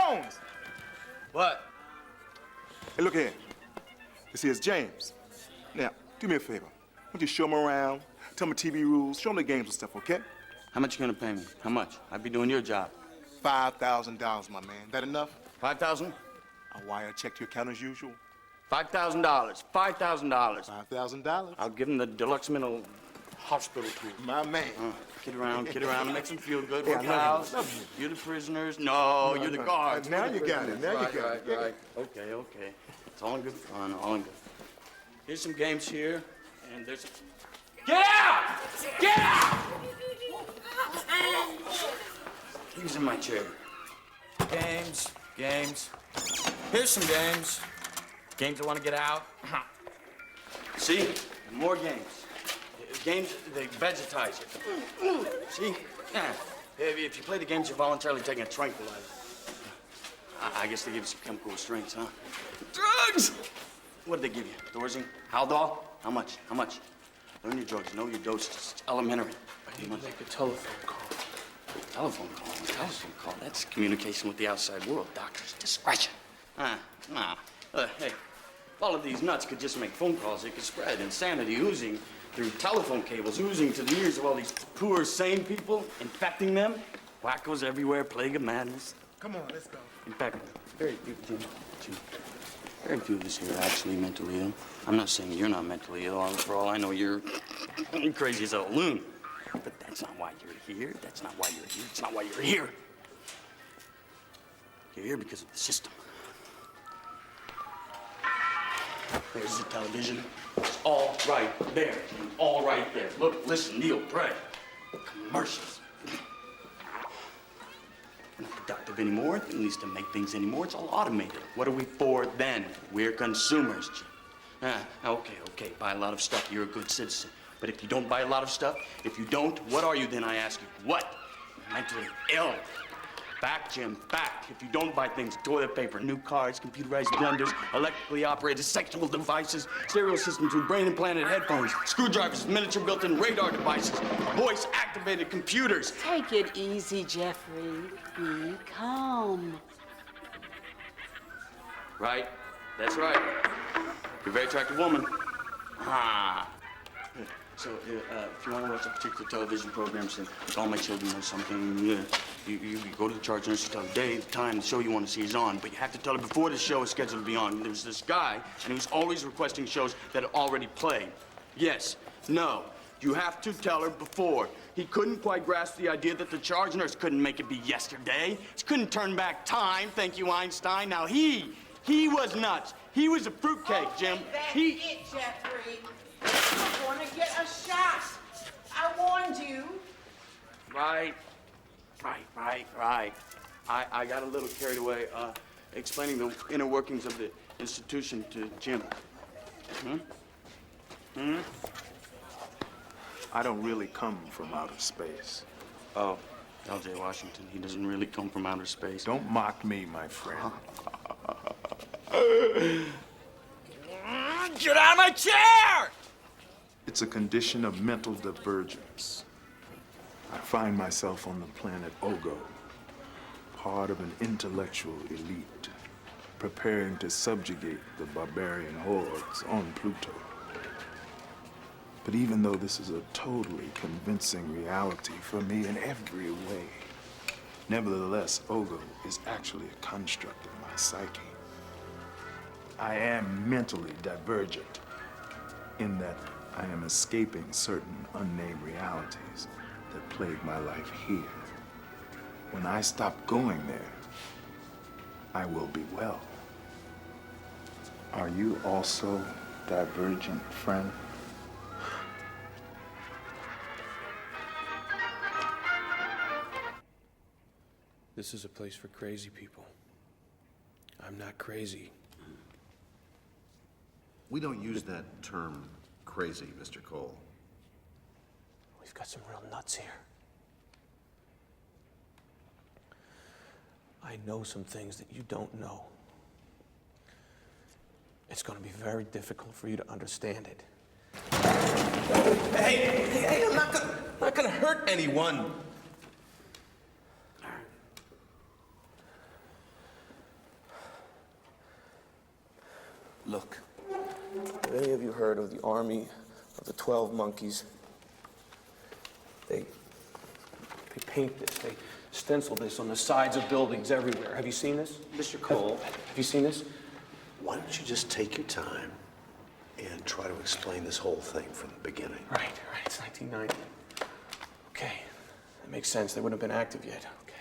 Goines! What? Hey, look here. This here's James. Now, do me a favor. Why don't you show him around, tell him the TV rules, show him the games and stuff, okay? How much you gonna pay me? How much? I'd be doing your job. $5,000, my man. That enough? 5,000? I'll wire a check to your account as usual. $5,000. $5,000. $5,000. I'll give him the deluxe mental hospital tour. My man. Kid around, and makes them feel good. Yeah, Work I out. love you. You're the prisoners. No, you're the guards. Now you got it. Now you got it. Right. Okay. It's all in good fun, all in good. Here's some games here, and there's... Get out! Get out! He's in my chair. Games. Here's some games. Games I want to get out. See? More games. Games, they vegetize you. See? Yeah. If you play the games, you're voluntarily taking a tranquilizer. I guess they give you some chemical restraints, huh? Drugs! What did they give you? Thorazine? Haldol? How much? Learn your drugs. Know your doses. It's elementary. I need to make a telephone call. Telephone call? That's communication with the outside world. Doctor's discretion. Hey, if all of these nuts could just make phone calls, it could spread. Insanity oozing through telephone cables, oozing to the ears of all these poor, sane people, infecting them. Wackos everywhere, plague of madness. Come on, let's go. In fact, very few, Jim, very few of us here are actually mentally ill. I'm not saying you're not mentally ill. For all I know, you're crazy as a loon. But that's not why you're here. That's not why you're here. It's not why you're here. You're here because of the system. There's the television. It's all right there. All right there. Look, listen, kneel, pray. Commercials. Not productive anymore, at least to make things anymore. It's all automated. What are we for then? We're consumers, Jim. Okay. Buy a lot of stuff. You're a good citizen. But if you don't buy a lot of stuff, if you don't, what are you then, I ask you? What? Mentally ill. Back, Jim, back. If you don't buy things, toilet paper, new cars, computerized blenders, electrically operated sexual devices, stereo systems with brain-implanted headphones, screwdrivers, miniature built-in radar devices, voice-activated computers. Take it easy, Jeffrey. Be calm. Right. That's right. You're a very attractive woman. So, if you want to watch a particular television program, say, All My Children or something, you go to the charge nurse, you tell her the day, the time, the show you want to see is on, but you have to tell her before the show is scheduled to be on. There was this guy, and he was always requesting shows that had already played. Yes, no, you have to tell her before. He couldn't quite grasp the idea that the charge nurse couldn't make it be yesterday. He couldn't turn back time, thank you, Einstein. Now, he was nuts. He was a fruitcake, Jim. That's it, Jeffrey. I want to get a shot. I warned you. Right. I got a little carried away explaining the inner workings of the institution to Jim. I don't really come from outer space. Oh, L.J. Washington, he doesn't really come from outer space. Don't mock me, my friend. Get out of my chair! It's a condition of mental divergence. I find myself on the planet Ogo, part of an intellectual elite, preparing to subjugate the barbarian hordes on Pluto. But even though this is a totally convincing reality for me in every way, nevertheless, Ogo is actually a construct of my psyche. I am mentally divergent in that I am escaping certain unnamed realities that plague my life here. When I stop going there, I will be well. Are you also divergent, friend? This is a place for crazy people. I'm not crazy. We don't use that term crazy, Mr. Cole. We've got some real nuts here. I know some things that you don't know. It's going to be very difficult for you to understand it. Hey, I'm not gonna hurt anyone. Look, have any of you heard of the army of the 12 monkeys? They paint this, they stencil this on the sides of buildings everywhere. Have you seen this? Mr. Cole, Have you seen this? why don't you just take your time and try to explain this whole thing from the beginning? Right, it's 1990. Okay, that makes sense. They wouldn't have been active yet. Okay.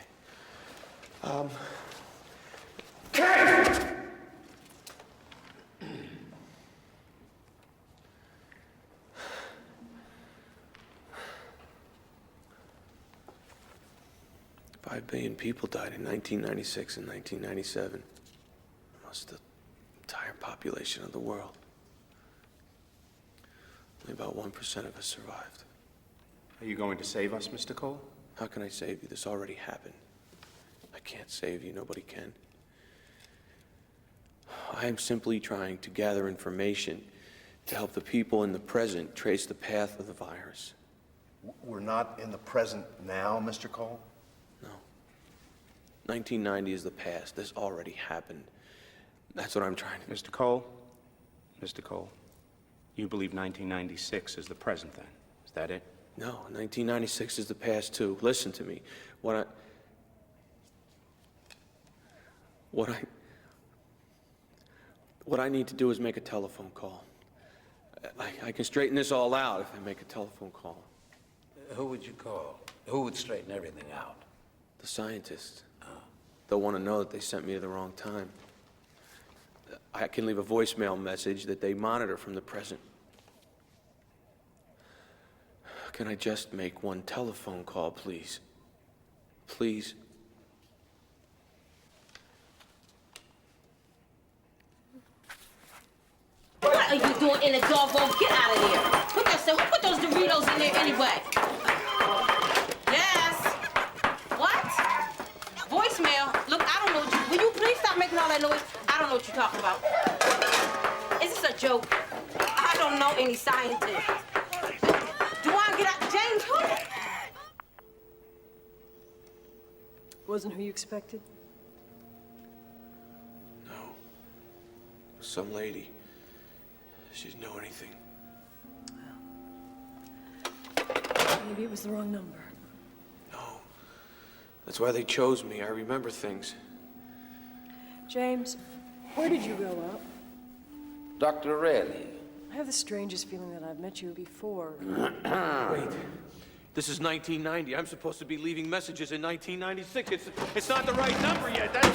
5 billion people died in 1996 and 1997. Almost the entire population of the world. Only about 1% of us survived. Are you going to save us, Mr. Cole? How can I save you? This already happened. I can't save you. Nobody can. I am simply trying to gather information to help the people in the present trace the path of the virus. We're not in the present now, Mr. Cole? No. 1990 is the past. This already happened. That's what I'm trying to... Mr. Cole? Mr. Cole, you believe 1996 is the present then? Is that it? No, 1996 is the past too. Listen to me. What I need to do is make a telephone call. I can straighten this all out if I make a telephone call. Who would you call? Who would straighten everything out? The scientists. They'll want to know that they sent me to the wrong time. I can leave a voicemail message that they monitor from the present. Can I just make one telephone call, please? Please? What are you doing in the doggone? Get out of there. Who put those Doritos in there anyway? Yes. What? Voicemail? Look, I don't know what you... Will you please stop making all that noise? I don't know what you're talking about. Is this a joke? I don't know any scientists. Do I get out? James, who? Wasn't who you expected? No. Some lady. She didn't know anything. Maybe it was the wrong number. No. That's why they chose me. I remember things. James, where did you grow up? Dr. Reddy. I have the strangest feeling that I've met you before. Wait. This is 1990. I'm supposed to be leaving messages in 1996. It's not the right number yet. That's